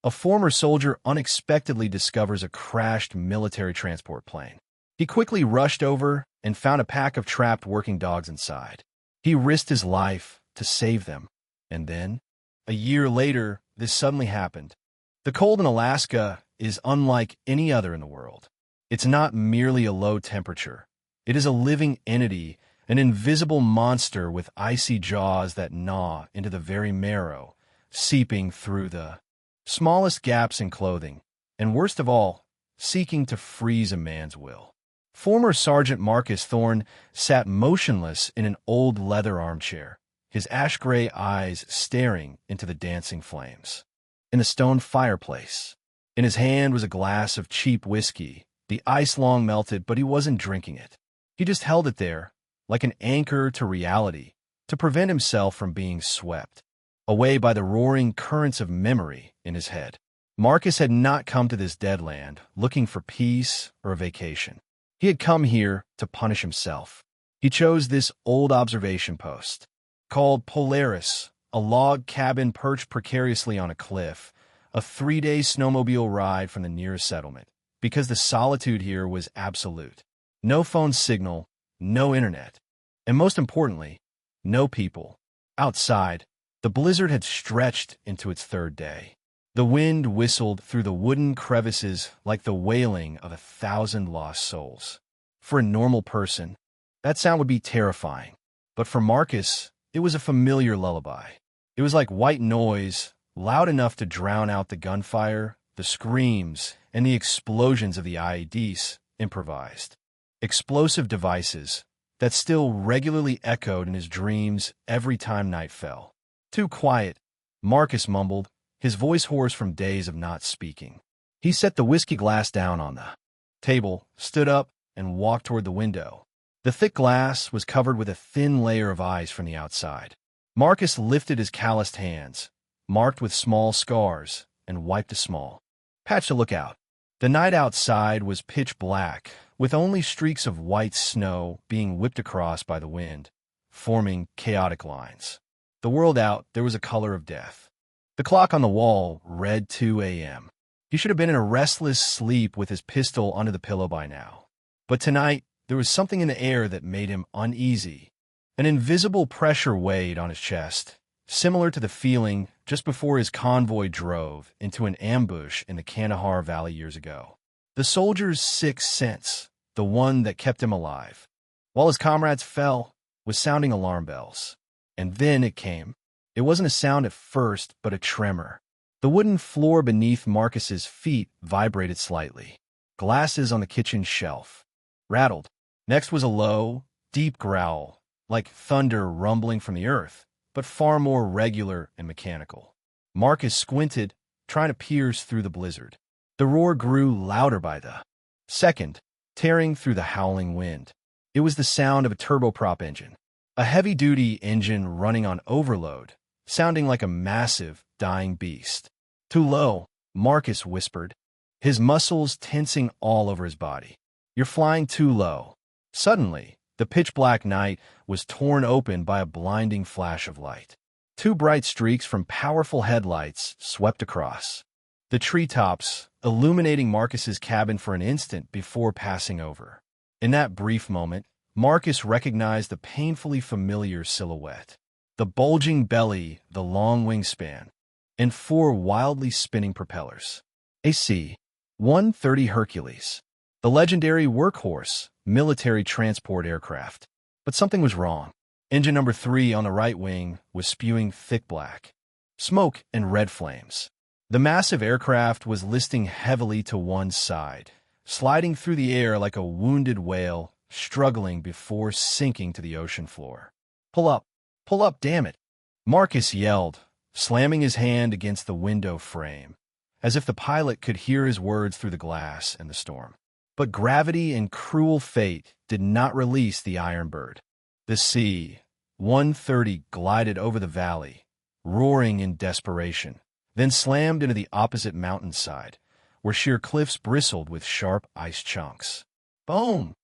A former soldier unexpectedly discovers a crashed military transport plane. He quickly rushed over and found a pack of trapped working dogs inside. He risked his life to save them. And then, a year later, this suddenly happened. The cold in Alaska is unlike any other in the world. It's not merely a low temperature. It is a living entity, an invisible monster with icy jaws that gnaw into the very marrow, seeping through the smallest gaps in clothing, and worst of all, seeking to freeze a man's will. Former Sergeant Marcus Thorne sat motionless in an old leather armchair, his ash-gray eyes staring into the dancing flames. In the stone fireplace, in his hand was a glass of cheap whiskey, the ice long melted, but he wasn't drinking it. He just held it there, like an anchor to reality, to prevent himself from being swept away by the roaring currents of memory in his head. Marcus had not come to this dead land looking for peace or a vacation. He had come here to punish himself. He chose this old observation post, called Polaris, a log cabin perched precariously on a cliff, a 3-day snowmobile ride from the nearest settlement, because the solitude here was absolute. No phone signal, no internet, and most importantly, no people. Outside, the blizzard had stretched into its 3rd day. The wind whistled through the wooden crevices like the wailing of 1,000 lost souls. For a normal person, that sound would be terrifying. But for Marcus, it was a familiar lullaby. It was like white noise, loud enough to drown out the gunfire, the screams, and the explosions of the IEDs improvised. Explosive devices that still regularly echoed in his dreams every time night fell. Too quiet, Marcus mumbled, his voice hoarse from days of not speaking. He set the whiskey glass down on the table, stood up, and walked toward the window. The thick glass was covered with a thin layer of ice from the outside. Marcus lifted his calloused hands, marked with small scars, and wiped a small patch to look out. The night outside was pitch black, with only streaks of white snow being whipped across by the wind, forming chaotic lines. The world out, there was a color of death. The clock on the wall read 2 a.m. He should have been in a restless sleep with his pistol under the pillow by now. But tonight, there was something in the air that made him uneasy. An invisible pressure weighed on his chest, similar to the feeling just before his convoy drove into an ambush in the Kandahar Valley years ago. The soldier's sixth sense, the one that kept him alive, while his comrades fell, was sounding alarm bells. And then it came. It wasn't a sound at first, but a tremor. The wooden floor beneath Marcus's feet vibrated slightly. Glasses on the kitchen shelf rattled. Next was a low, deep growl, like thunder rumbling from the earth, but far more regular and mechanical. Marcus squinted, trying to pierce through the blizzard. The roar grew louder by the second, tearing through the howling wind. It was the sound of a turboprop engine, a heavy-duty engine running on overload, sounding like a massive, dying beast. Too low, Marcus whispered, his muscles tensing all over his body. You're flying too low. Suddenly, the pitch-black night was torn open by a blinding flash of light. 2 bright streaks from powerful headlights swept across the treetops, illuminating Marcus's cabin for an instant before passing over. In that brief moment, Marcus recognized the painfully familiar silhouette. The bulging belly, the long wingspan, and 4 wildly spinning propellers. A C-130 Hercules, the legendary workhorse military transport aircraft. But something was wrong. Engine number 3 on the right wing was spewing thick black smoke and red flames. The massive aircraft was listing heavily to one side, sliding through the air like a wounded whale, struggling before sinking to the ocean floor. Pull up, damn it, Marcus yelled, slamming his hand against the window frame, as if the pilot could hear his words through the glass and the storm. But gravity and cruel fate did not release the Iron Bird. The C-130 glided over the valley, roaring in desperation, then slammed into the opposite mountainside, where sheer cliffs bristled with sharp ice chunks. Boom!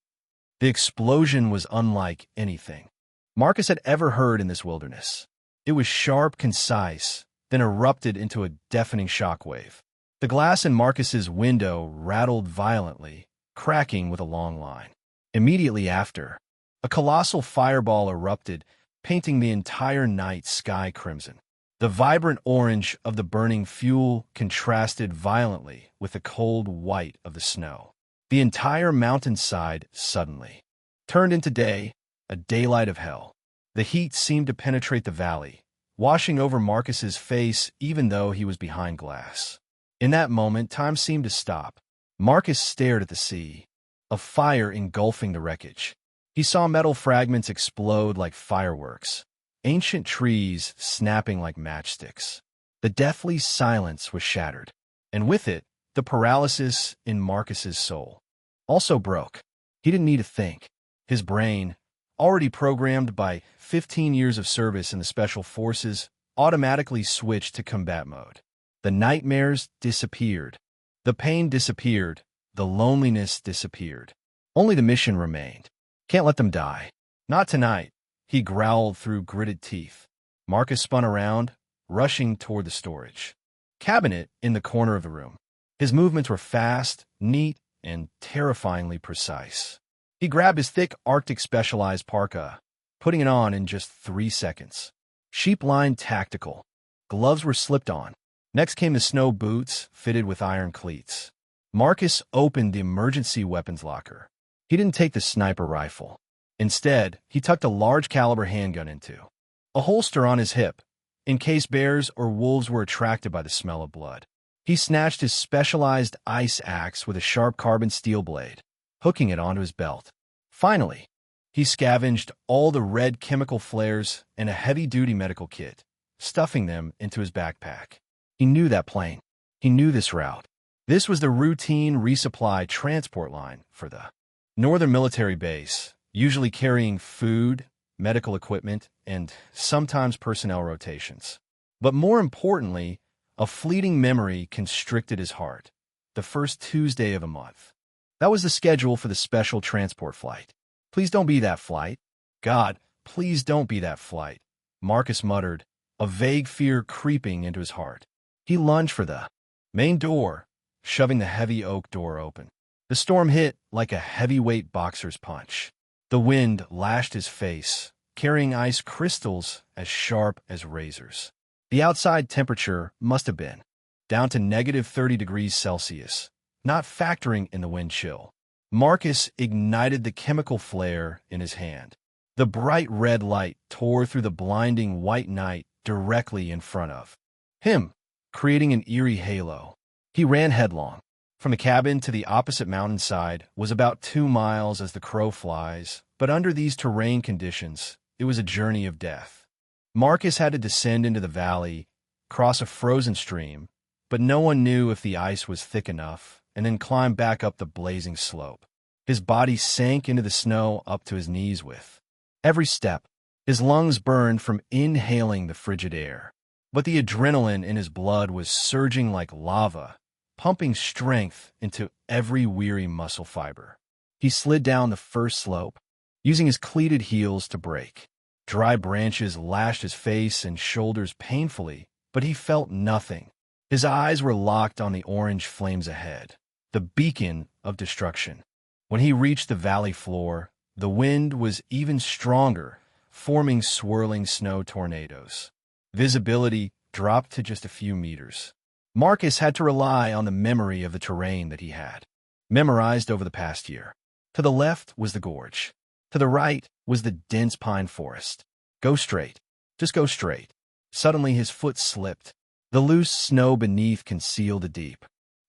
The explosion was unlike anything Marcus had ever heard in this wilderness. It was sharp, concise, then erupted into a deafening shockwave. The glass in Marcus's window rattled violently, cracking with a long line. Immediately after, a colossal fireball erupted, painting the entire night sky crimson. The vibrant orange of the burning fuel contrasted violently with the cold white of the snow. The entire mountainside suddenly turned into day, a daylight of hell. The heat seemed to penetrate the valley, washing over Marcus's face even though he was behind glass. In that moment, time seemed to stop. Marcus stared at the sea, a fire engulfing the wreckage. He saw metal fragments explode like fireworks, ancient trees snapping like matchsticks. The deathly silence was shattered, and with it, the paralysis in Marcus's soul also broke. He didn't need to think. His brain, already programmed by 15 years of service in the Special Forces, automatically switched to combat mode. The nightmares disappeared. The pain disappeared. The loneliness disappeared. Only the mission remained. Can't let them die. Not tonight, he growled through gritted teeth. Marcus spun around, rushing toward the storage cabinet in the corner of the room. His movements were fast, neat, and terrifyingly precise. He grabbed his thick Arctic specialized parka, putting it on in just 3 seconds. Sheep-lined tactical. Gloves were slipped on. Next came the snow boots, fitted with iron cleats. Marcus opened the emergency weapons locker. He didn't take the sniper rifle. Instead, he tucked a large-caliber handgun into a holster on his hip, in case bears or wolves were attracted by the smell of blood. He snatched his specialized ice axe with a sharp carbon steel blade, hooking it onto his belt. Finally, he scavenged all the red chemical flares and a heavy-duty medical kit, stuffing them into his backpack. He knew that plane. He knew this route. This was the routine resupply transport line for the Northern Military Base, usually carrying food, medical equipment, and sometimes personnel rotations. But more importantly, a fleeting memory constricted his heart. The first Tuesday of a month. That was the schedule for the special transport flight. Please don't be that flight. God, please don't be that flight, Marcus muttered, a vague fear creeping into his heart. He lunged for the main door, shoving the heavy oak door open. The storm hit like a heavyweight boxer's punch. The wind lashed his face, carrying ice crystals as sharp as razors. The outside temperature must have been down to -30 degrees Celsius, not factoring in the wind chill. Marcus ignited the chemical flare in his hand. The bright red light tore through the blinding white night directly in front of him, creating an eerie halo. He ran headlong. From the cabin to the opposite mountainside was about 2 miles as the crow flies, but under these terrain conditions, it was a journey of death. Marcus had to descend into the valley, cross a frozen stream, but no one knew if the ice was thick enough, and then climb back up the blazing slope. His body sank into the snow up to his knees with every step. His lungs burned from inhaling the frigid air, but the adrenaline in his blood was surging like lava, pumping strength into every weary muscle fiber. He slid down the first slope, using his cleated heels to brake. Dry branches lashed his face and shoulders painfully, but he felt nothing. His eyes were locked on the orange flames ahead, the beacon of destruction. When he reached the valley floor, the wind was even stronger, forming swirling snow tornadoes. Visibility dropped to just a few meters. Marcus had to rely on the memory of the terrain that he had memorized over the past year. To the left was the gorge. To the right was the dense pine forest. Go straight. Just go straight. Suddenly his foot slipped. The loose snow beneath concealed a deep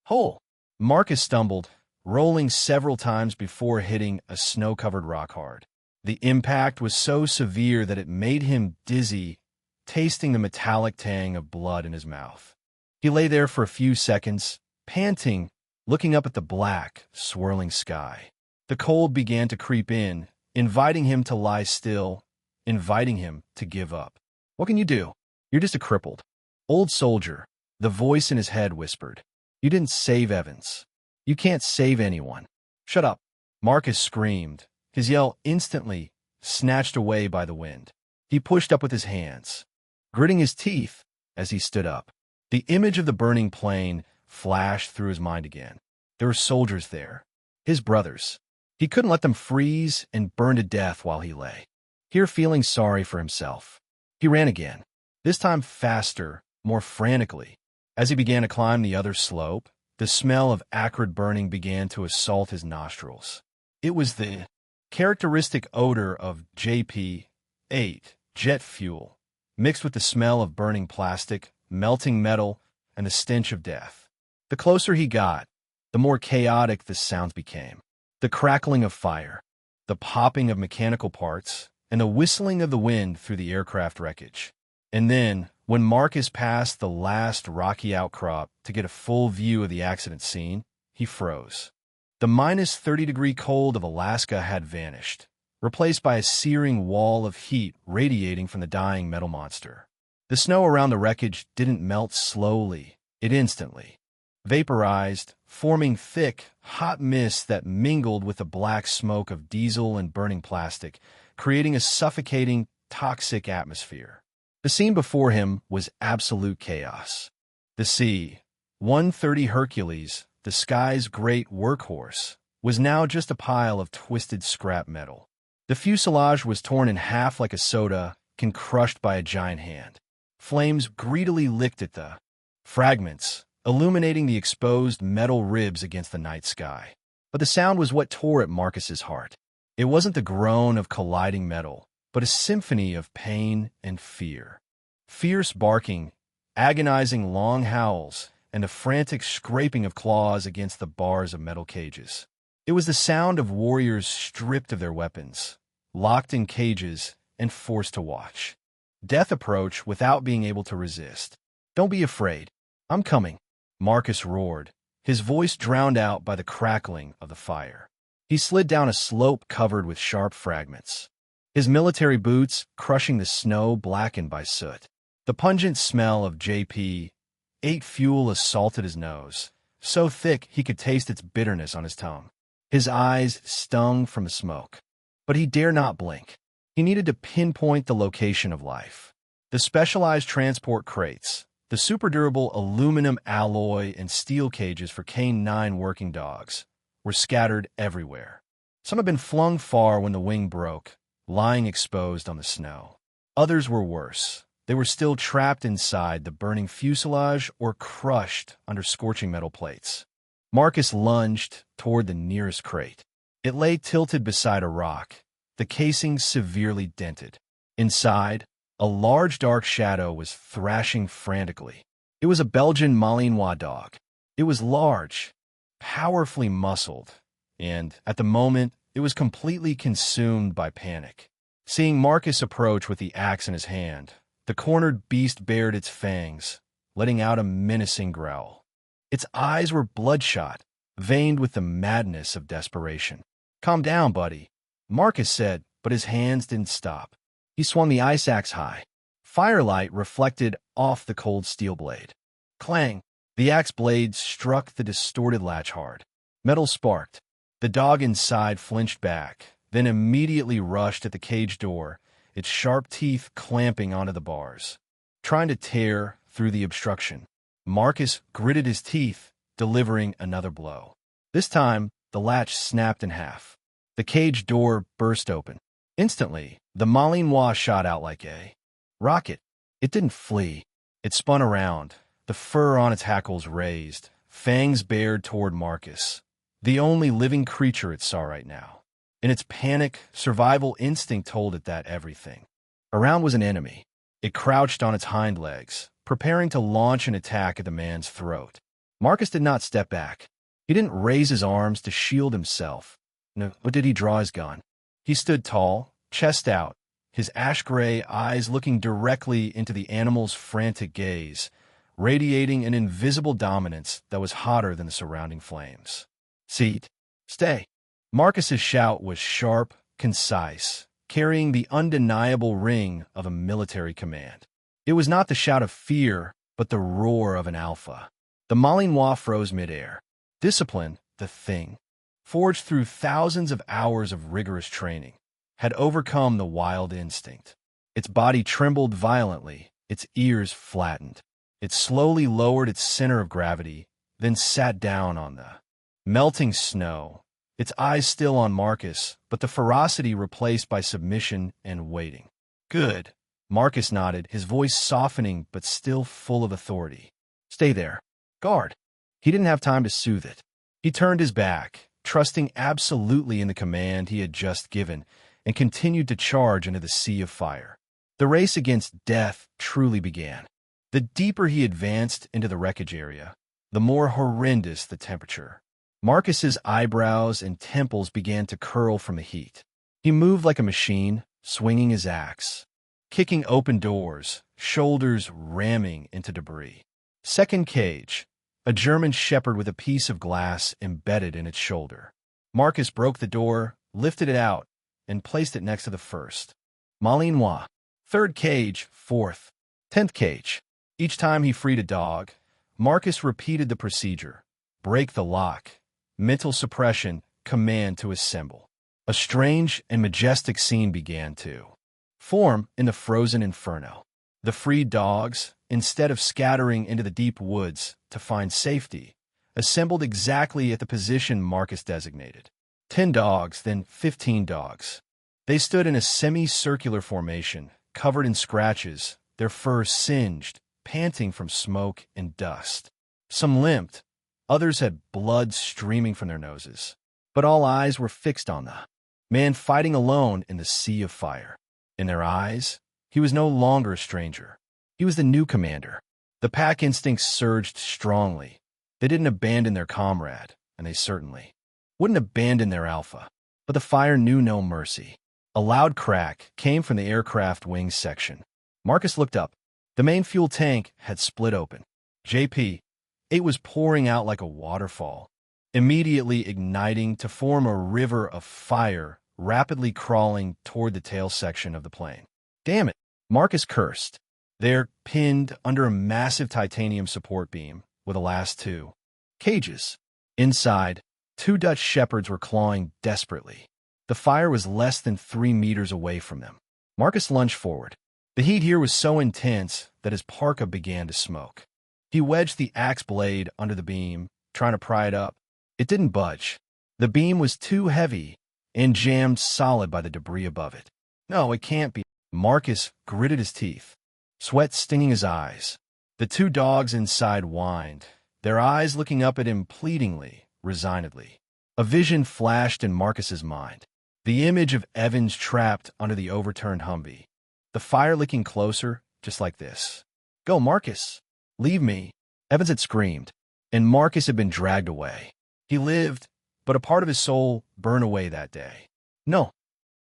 hole. Marcus stumbled, rolling several times before hitting a snow-covered rock hard. The impact was so severe that it made him dizzy, tasting the metallic tang of blood in his mouth. He lay there for a few seconds, panting, looking up at the black, swirling sky. The cold began to creep in, inviting him to lie still, inviting him to give up. What can you do? You're just a crippled old soldier, the voice in his head whispered. You didn't save Evans. You can't save anyone. Shut up, Marcus screamed, his yell instantly snatched away by the wind. He pushed up with his hands, gritting his teeth as he stood up. The image of the burning plane flashed through his mind again. There were soldiers there, his brothers. He couldn't let them freeze and burn to death while he lay. Here, feeling sorry for himself, he ran again, this time faster, more frantically. As he began to climb the other slope, the smell of acrid burning began to assault his nostrils. It was the characteristic odor of JP-8 jet fuel, mixed with the smell of burning plastic, melting metal, and the stench of death. The closer he got, the more chaotic the sounds became. The crackling of fire, the popping of mechanical parts, and the whistling of the wind through the aircraft wreckage. And then, when Marcus passed the last rocky outcrop to get a full view of the accident scene, he froze. The -30-degree cold of Alaska had vanished, replaced by a searing wall of heat radiating from the dying metal monster. The snow around the wreckage didn't melt slowly, it instantly vaporized, forming thick, hot mist that mingled with the black smoke of diesel and burning plastic, creating a suffocating, toxic atmosphere. The scene before him was absolute chaos. The C-130 Hercules, the sky's great workhorse, was now just a pile of twisted scrap metal. The fuselage was torn in half like a soda can crushed by a giant hand. Flames greedily licked at the fragments, illuminating the exposed metal ribs against the night sky. But the sound was what tore at Marcus's heart. It wasn't the groan of colliding metal, but a symphony of pain and fear. Fierce barking, agonizing long howls, and a frantic scraping of claws against the bars of metal cages. It was the sound of warriors stripped of their weapons, locked in cages, and forced to watch death approach without being able to resist. "Don't be afraid. I'm coming," Marcus roared, his voice drowned out by the crackling of the fire. He slid down a slope covered with sharp fragments, his military boots crushing the snow blackened by soot. The pungent smell of JP-8 fuel assaulted his nose, so thick he could taste its bitterness on his tongue. His eyes stung from the smoke, but he dared not blink. He needed to pinpoint the location of life. The specialized transport crates, the super-durable aluminum alloy and steel cages for K9 working dogs, were scattered everywhere. Some had been flung far when the wing broke, lying exposed on the snow. Others were worse. They were still trapped inside the burning fuselage or crushed under scorching metal plates. Marcus lunged toward the nearest crate. It lay tilted beside a rock, the casing severely dented. Inside, a large dark shadow was thrashing frantically. It was a Belgian Malinois dog. It was large, powerfully muscled, and, at the moment, it was completely consumed by panic. Seeing Marcus approach with the axe in his hand, the cornered beast bared its fangs, letting out a menacing growl. Its eyes were bloodshot, veined with the madness of desperation. "Calm down, buddy," Marcus said, but his hands didn't stop. He swung the ice axe high. Firelight reflected off the cold steel blade. Clang! The axe blade struck the distorted latch hard. Metal sparked. The dog inside flinched back, then immediately rushed at the cage door, its sharp teeth clamping onto the bars, trying to tear through the obstruction. Marcus gritted his teeth, delivering another blow. This time, the latch snapped in half. The cage door burst open. Instantly, the Malinois shot out like a rocket. It didn't flee. It spun around, the fur on its hackles raised, fangs bared toward Marcus, the only living creature it saw right now. In its panic, survival instinct told it that everything around was an enemy. It crouched on its hind legs, preparing to launch an attack at the man's throat. Marcus did not step back. He didn't raise his arms to shield himself. No, nor did he draw his gun. He stood tall, chest out, his ash-gray eyes looking directly into the animal's frantic gaze, radiating an invisible dominance that was hotter than the surrounding flames. "Seat. Stay." Marcus's shout was sharp, concise, carrying the undeniable ring of a military command. It was not the shout of fear, but the roar of an alpha. The Malinois froze midair. Discipline, the thing, forged through thousands of hours of rigorous training, had overcome the wild instinct. Its body trembled violently, its ears flattened. It slowly lowered its center of gravity, then sat down on the melting snow, its eyes still on Marcus, but the ferocity replaced by submission and waiting. "Good." Marcus nodded, his voice softening but still full of authority. "Stay there. Guard." He didn't have time to soothe it. He turned his back, trusting absolutely in the command he had just given, and continued to charge into the sea of fire. The race against death truly began. The deeper he advanced into the wreckage area, the more horrendous the temperature. Marcus's eyebrows and temples began to curl from the heat. He moved like a machine, swinging his axe, kicking open doors, shoulders ramming into debris. Second cage, a German shepherd with a piece of glass embedded in its shoulder. Marcus broke the door, lifted it out, and placed it next to the first. Malinois. Third cage, fourth. 10th cage. Each time he freed a dog, Marcus repeated the procedure. Break the lock. Mental suppression, command to assemble. A strange and majestic scene began to form in the frozen inferno. The freed dogs, instead of scattering into the deep woods to find safety, assembled exactly at the position Marcus designated. 10 dogs, then 15 dogs. They stood in a semicircular formation, covered in scratches, their fur singed, panting from smoke and dust. Some limped, others had blood streaming from their noses, but all eyes were fixed on the man fighting alone in the sea of fire. In their eyes, he was no longer a stranger. He was the new commander. The pack instincts surged strongly. They didn't abandon their comrade, and they certainly wouldn't abandon their alpha. But the fire knew no mercy. A loud crack came from the aircraft wing section. Marcus looked up. The main fuel tank had split open. JP, it was pouring out like a waterfall, immediately igniting to form a river of fire rapidly crawling toward the tail section of the plane. "Damn it," Marcus cursed. There, pinned under a massive titanium support beam, were the last 2 cages. Inside, 2 Dutch shepherds were clawing desperately. The fire was less than 3 meters away from them. Marcus lunged forward. The heat here was so intense that his parka began to smoke. He wedged the axe blade under the beam, trying to pry it up. It didn't budge. The beam was too heavy and jammed solid by the debris above it. "No, it can't be." Marcus gritted his teeth, sweat stinging his eyes. The 2 dogs inside whined, their eyes looking up at him pleadingly, resignedly. A vision flashed in Marcus's mind. The image of Evans trapped under the overturned Humvee. The fire licking closer, just like this. "Go, Marcus! Leave me!" Evans had screamed, and Marcus had been dragged away. He lived, but a part of his soul burned away that day. "No!"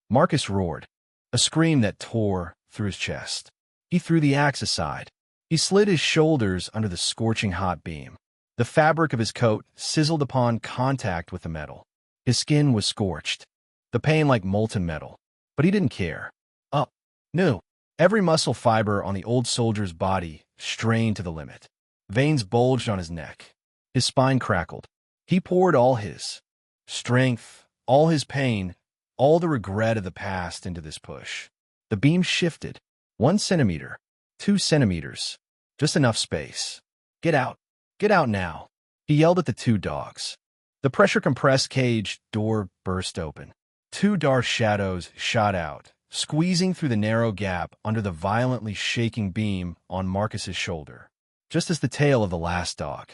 Marcus roared, a scream that tore through his chest. He threw the axe aside. He slid his shoulders under the scorching hot beam. The fabric of his coat sizzled upon contact with the metal. His skin was scorched, the pain like molten metal. But he didn't care. Up. No. Every muscle fiber on the old soldier's body strained to the limit. Veins bulged on his neck. His spine crackled. He poured all his strength, all his pain, all the regret of the past into this push. The beam shifted. 1 centimeter, 2 centimeters, just enough space. "Get out. Get out now," he yelled at the 2 dogs. The pressure-compressed cage door burst open. 2 dark shadows shot out, squeezing through the narrow gap under the violently shaking beam on Marcus's shoulder. Just as the tail of the last dog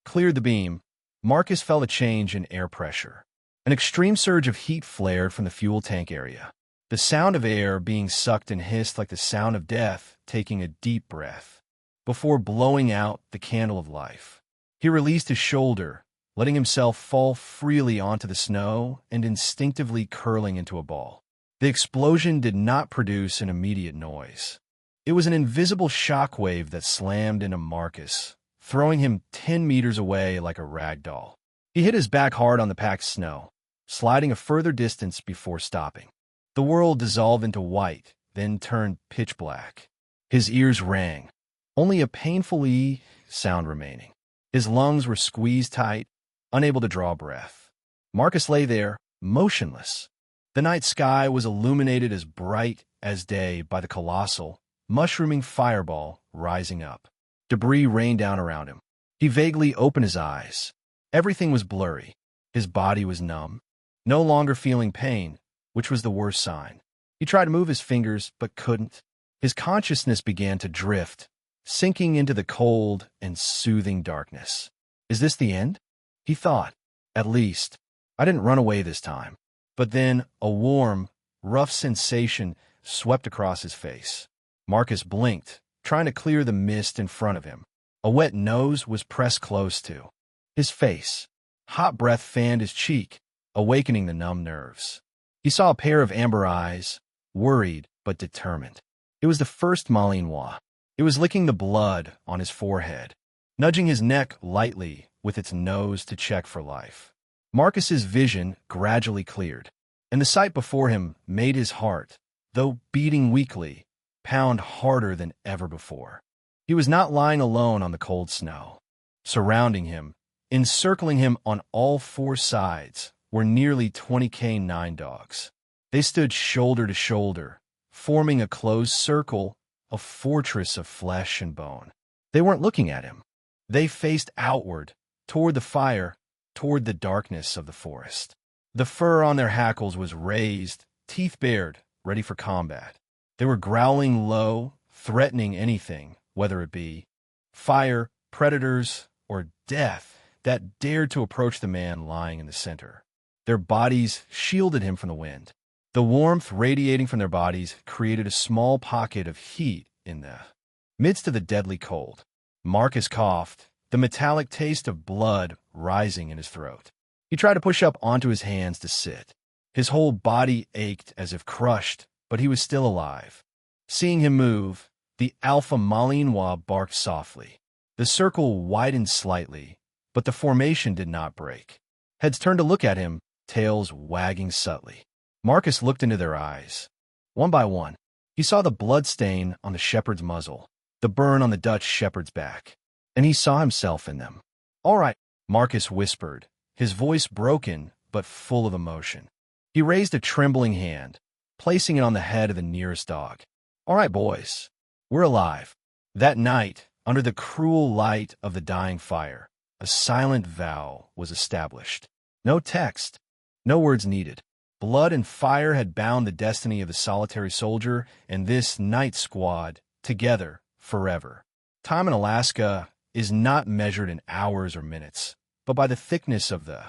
cleared the beam, Marcus felt a change in air pressure. An extreme surge of heat flared from the fuel tank area. The sound of air being sucked and hissed like the sound of death taking a deep breath before blowing out the candle of life. He released his shoulder, letting himself fall freely onto the snow and instinctively curling into a ball. The explosion did not produce an immediate noise. It was an invisible shockwave that slammed into Marcus, throwing him 10 meters away like a rag doll. He hit his back hard on the packed snow, sliding a further distance before stopping. The world dissolved into white, then turned pitch black. His ears rang, only a painful sound remaining. His lungs were squeezed tight, unable to draw breath. Marcus lay there, motionless. The night sky was illuminated as bright as day by the colossal, mushrooming fireball rising up. Debris rained down around him. He vaguely opened his eyes. Everything was blurry. His body was numb, no longer feeling pain, which was the worst sign. He tried to move his fingers, but couldn't. His consciousness began to drift, sinking into the cold and soothing darkness. Is this the end? He thought. At least, I didn't run away this time. But then a warm, rough sensation swept across his face. Marcus blinked, trying to clear the mist in front of him. A wet nose was pressed close to his face. Hot breath fanned his cheek, awakening the numb nerves. He saw a pair of amber eyes, worried but determined. It was the first Malinois. It was licking the blood on his forehead, nudging his neck lightly with its nose to check for life. Marcus's vision gradually cleared, and the sight before him made his heart, though beating weakly, pound harder than ever before. He was not lying alone on the cold snow. Surrounding him, encircling him on all four sides, were nearly 20 K9 dogs. They stood shoulder to shoulder, forming a closed circle, a fortress of flesh and bone. They weren't looking at him. They faced outward, toward the fire, toward the darkness of the forest. The fur on their hackles was raised, teeth bared, ready for combat. They were growling low, threatening anything, whether it be fire, predators, or death, that dared to approach the man lying in the center. Their bodies shielded him from the wind. The warmth radiating from their bodies created a small pocket of heat in the midst of the deadly cold. Marcus coughed, the metallic taste of blood rising in his throat. He tried to push up onto his hands to sit. His whole body ached as if crushed, but he was still alive. Seeing him move, the alpha Malinois barked softly. The circle widened slightly, but the formation did not break. Heads turned to look at him, tails wagging subtly. Marcus looked into their eyes. One by one, he saw the blood stain on the shepherd's muzzle, the burn on the Dutch shepherd's back, and he saw himself in them. "All right," Marcus whispered, his voice broken but full of emotion. He raised a trembling hand, placing it on the head of the nearest dog. "All right, boys, we're alive." That night, under the cruel light of the dying fire, a silent vow was established. No text, no words needed. Blood and fire had bound the destiny of the solitary soldier and this night squad together forever. Time in Alaska is not measured in hours or minutes, but by the thickness of the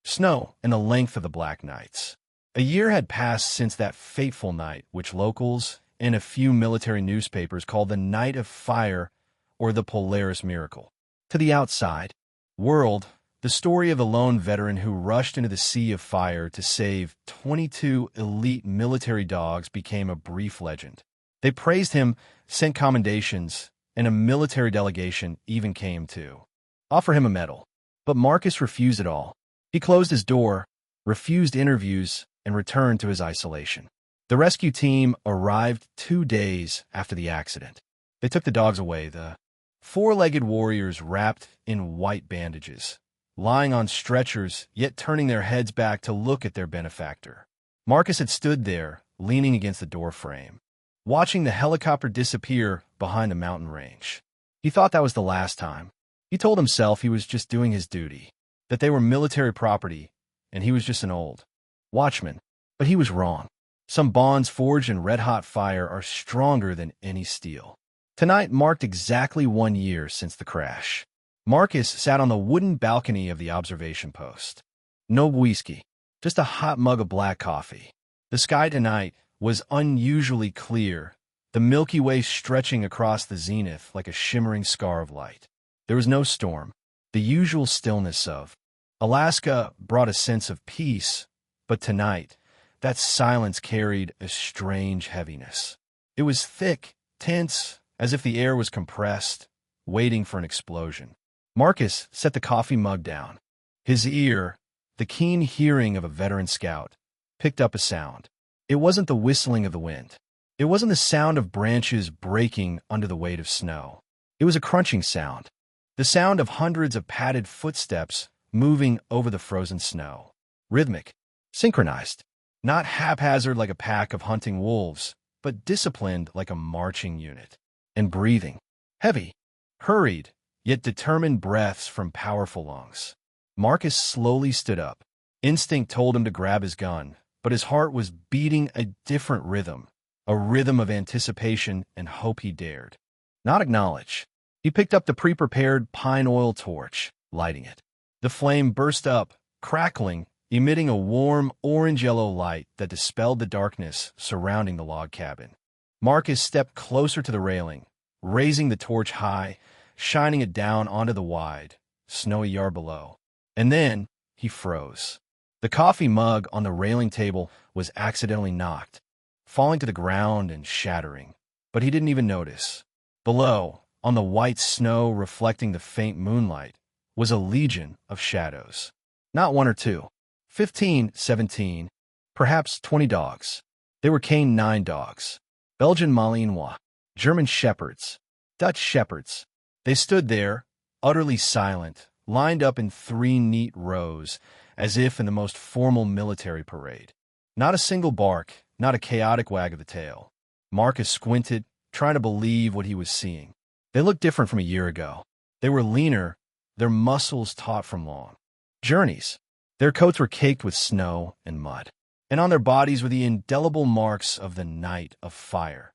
snow and the length of the black nights. A year had passed since that fateful night, which locals and a few military newspapers called the Night of Fire or the Polaris Miracle. To the outside world, the story of the lone veteran who rushed into the sea of fire to save 22 elite military dogs became a brief legend. They praised him, sent commendations, and a military delegation even came to offer him a medal. But Marcus refused it all. He closed his door, refused interviews, and returned to his isolation. The rescue team arrived 2 days after the accident. They took the dogs away, the four-legged warriors wrapped in white bandages, lying on stretchers, yet turning their heads back to look at their benefactor. Marcus had stood there, leaning against the doorframe, watching the helicopter disappear behind the mountain range. He thought that was the last time. He told himself he was just doing his duty, that they were military property, and he was just an old watchman. But he was wrong. Some bonds forged in red-hot fire are stronger than any steel. Tonight marked exactly 1 year since the crash. Marcus sat on the wooden balcony of the observation post. No whiskey, just a hot mug of black coffee. The sky tonight was unusually clear, the Milky Way stretching across the zenith like a shimmering scar of light. There was no storm. The usual stillness of Alaska brought a sense of peace, but tonight, that silence carried a strange heaviness. It was thick, tense, as if the air was compressed, waiting for an explosion. Marcus set the coffee mug down. His ear, the keen hearing of a veteran scout, picked up a sound. It wasn't the whistling of the wind. It wasn't the sound of branches breaking under the weight of snow. It was a crunching sound, the sound of hundreds of padded footsteps moving over the frozen snow. Rhythmic, synchronized, not haphazard like a pack of hunting wolves, but disciplined like a marching unit. And breathing, heavy, hurried, yet determined breaths from powerful lungs. Marcus slowly stood up. Instinct told him to grab his gun, but his heart was beating a different rhythm, a rhythm of anticipation and hope. He dared not acknowledge. He picked up the pre-prepared pine oil torch, lighting it. The flame burst up, crackling, emitting a warm orange-yellow light that dispelled the darkness surrounding the log cabin. Marcus stepped closer to the railing, raising the torch high, shining it down onto the wide, snowy yard below. And then he froze. The coffee mug on the railing table was accidentally knocked, falling to the ground and shattering, but he didn't even notice. Below, on the white snow reflecting the faint moonlight, was a legion of shadows. Not one or two. 15, 17, perhaps 20 dogs. They were K9 dogs, Belgian Malinois, German shepherds, Dutch shepherds. They stood there, utterly silent, lined up in 3 neat rows, as if in the most formal military parade. Not a single bark, not a chaotic wag of the tail. Marcus squinted, trying to believe what he was seeing. They looked different from a year ago. They were leaner, their muscles taut from long journeys. Their coats were caked with snow and mud, and on their bodies were the indelible marks of the night of fire.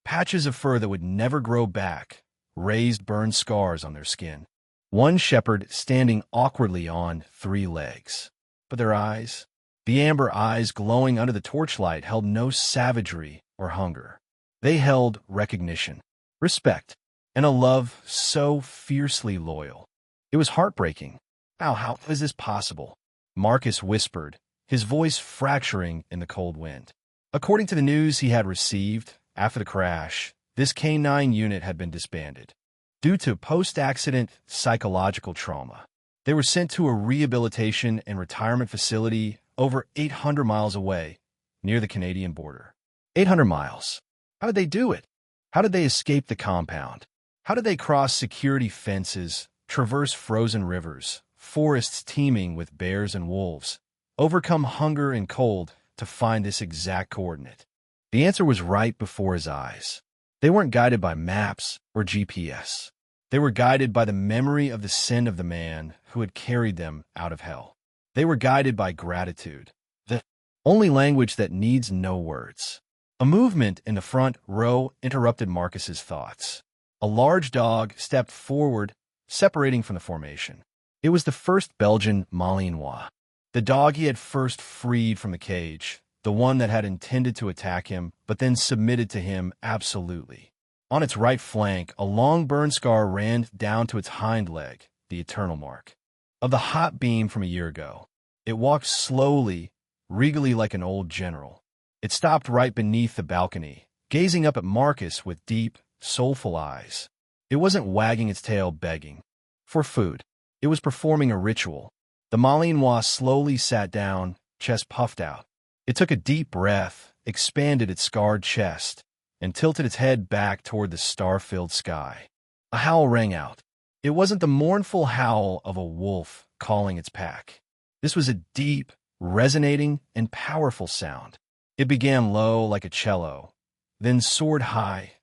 Patches of fur that would never grow back, raised burned scars on their skin. One shepherd standing awkwardly on 3 legs. But their eyes, the amber eyes glowing under the torchlight, held no savagery or hunger. They held recognition, respect, and a love so fiercely loyal. It was heartbreaking. How is this possible? Marcus whispered, his voice fracturing in the cold wind. According to the news he had received after the crash, this K9 unit had been disbanded due to post-accident psychological trauma. They were sent to a rehabilitation and retirement facility over 800 miles away, near the Canadian border. 800 miles. How did they do it? How did they escape the compound? How did they cross security fences, traverse frozen rivers, forests teeming with bears and wolves, overcome hunger and cold to find this exact coordinate? The answer was right before his eyes. They weren't guided by maps or GPS. They were guided by the memory of the sin of the man who had carried them out of hell. They were guided by gratitude, the only language that needs no words. A movement in the front row interrupted Marcus's thoughts. A large dog stepped forward, separating from the formation. It was the first Belgian Malinois, the dog he had first freed from the cage, the one that had intended to attack him, but then submitted to him absolutely. On its right flank, a long burn scar ran down to its hind leg, the eternal mark of the hot beam from a year ago. It walked slowly, regally like an old general. It stopped right beneath the balcony, gazing up at Marcus with deep, soulful eyes. It wasn't wagging its tail begging for food. It was performing a ritual. The Malinois slowly sat down, chest puffed out. It took a deep breath, expanded its scarred chest, and tilted its head back toward the star-filled sky. A howl rang out. It wasn't the mournful howl of a wolf calling its pack. This was a deep, resonating, and powerful sound. It began low like a cello, then soared high,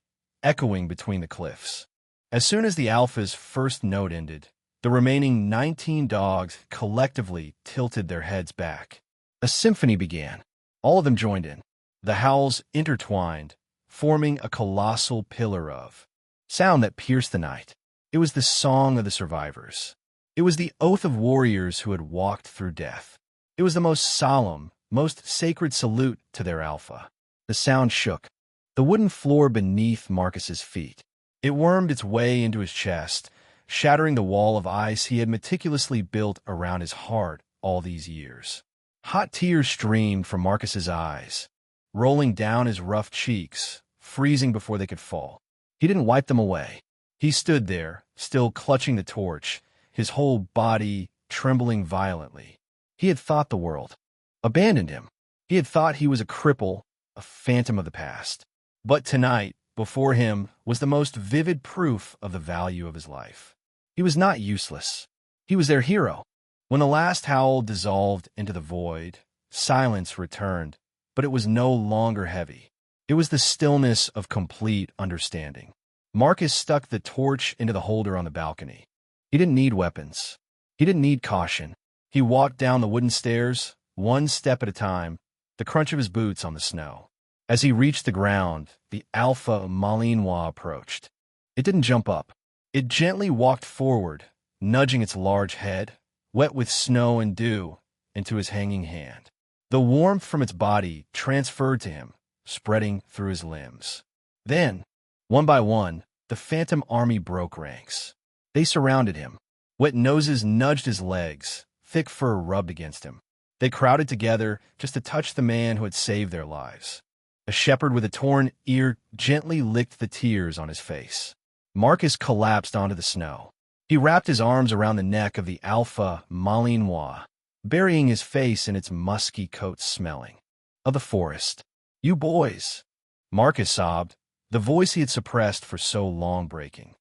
echoing between the cliffs. As soon as the alpha's first note ended, the remaining 19 dogs collectively tilted their heads back. A symphony began. All of them joined in. The howls intertwined, forming a colossal pillar of sound that pierced the night. It was the song of the survivors. It was the oath of warriors who had walked through death. It was the most solemn, most sacred salute to their alpha. The sound shook the wooden floor beneath Marcus's feet. It wormed its way into his chest, shattering the wall of ice he had meticulously built around his heart all these years. Hot tears streamed from Marcus's eyes, rolling down his rough cheeks, freezing before they could fall. He didn't wipe them away. He stood there, still clutching the torch, his whole body trembling violently. He had thought the world abandoned him. He had thought he was a cripple, a phantom of the past. But tonight, before him, was the most vivid proof of the value of his life. He was not useless. He was their hero. When the last howl dissolved into the void, silence returned, but it was no longer heavy. It was the stillness of complete understanding. Marcus stuck the torch into the holder on the balcony. He didn't need weapons. He didn't need caution. He walked down the wooden stairs, one step at a time, the crunch of his boots on the snow. As he reached the ground, the Alpha Malinois approached. It didn't jump up. It gently walked forward, nudging its large head, wet with snow and dew, into his hanging hand. The warmth from its body transferred to him, spreading through his limbs. Then, one by one, the phantom army broke ranks. They surrounded him. Wet noses nudged his legs, thick fur rubbed against him. They crowded together just to touch the man who had saved their lives. A shepherd with a torn ear gently licked the tears on his face. Marcus collapsed onto the snow. He wrapped his arms around the neck of the Alpha Malinois, burying his face in its musky coat smelling of the forest. "You boys," Marcus sobbed, the voice he had suppressed for so long breaking.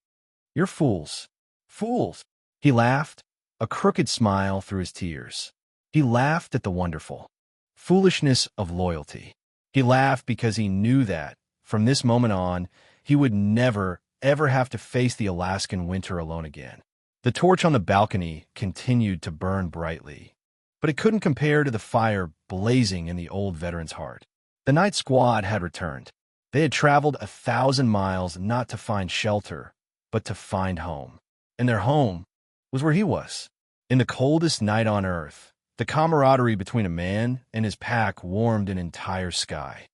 "You're fools. Fools." He laughed, a crooked smile through his tears. He laughed at the wonderful foolishness of loyalty. He laughed because he knew that, from this moment on, he would never, ever have to face the Alaskan winter alone again. The torch on the balcony continued to burn brightly, but it couldn't compare to the fire blazing in the old veteran's heart. The night squad had returned. They had traveled 1,000 miles not to find shelter, but to find home. And their home was where he was. In the coldest night on Earth, the camaraderie between a man and his pack warmed an entire sky.